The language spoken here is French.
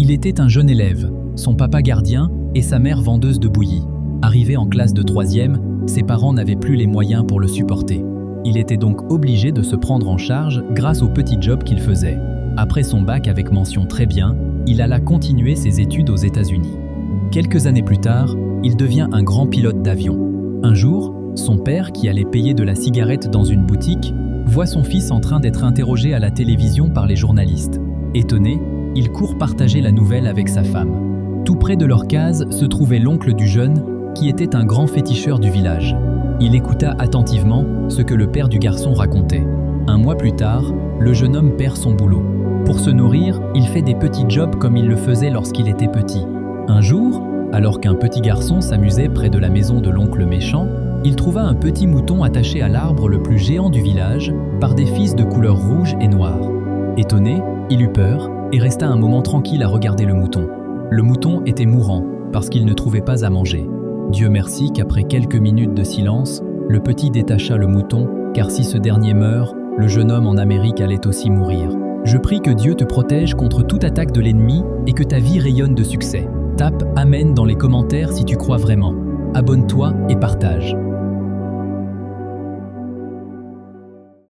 Il était un jeune élève, son papa gardien et sa mère vendeuse de bouillie. Arrivé en classe de 3e, ses parents n'avaient plus les moyens pour le supporter. Il était donc obligé de se prendre en charge grâce au petit job qu'il faisait. Après son bac avec mention très bien, il alla continuer ses études aux États-Unis. Quelques années plus tard, il devient un grand pilote d'avion. Un jour, son père, qui allait payer de la cigarette dans une boutique, voit son fils en train d'être interrogé à la télévision par les journalistes. Étonné, il court partager la nouvelle avec sa femme. Tout près de leur case se trouvait l'oncle du jeune, qui était un grand féticheur du village. Il écouta attentivement ce que le père du garçon racontait. Un mois plus tard, le jeune homme perd son boulot. Pour se nourrir, il fait des petits jobs comme il le faisait lorsqu'il était petit. Un jour, alors qu'un petit garçon s'amusait près de la maison de l'oncle méchant, il trouva un petit mouton attaché à l'arbre le plus géant du village par des fils de couleur rouge et noire. Étonné, il eut peur et resta un moment tranquille à regarder le mouton. Le mouton était mourant parce qu'il ne trouvait pas à manger. Dieu merci qu'après quelques minutes de silence, le petit détacha le mouton, car si ce dernier meurt, le jeune homme en Amérique allait aussi mourir. Je prie que Dieu te protège contre toute attaque de l'ennemi et que ta vie rayonne de succès. Tape Amen dans les commentaires si tu crois vraiment. Abonne-toi et partage.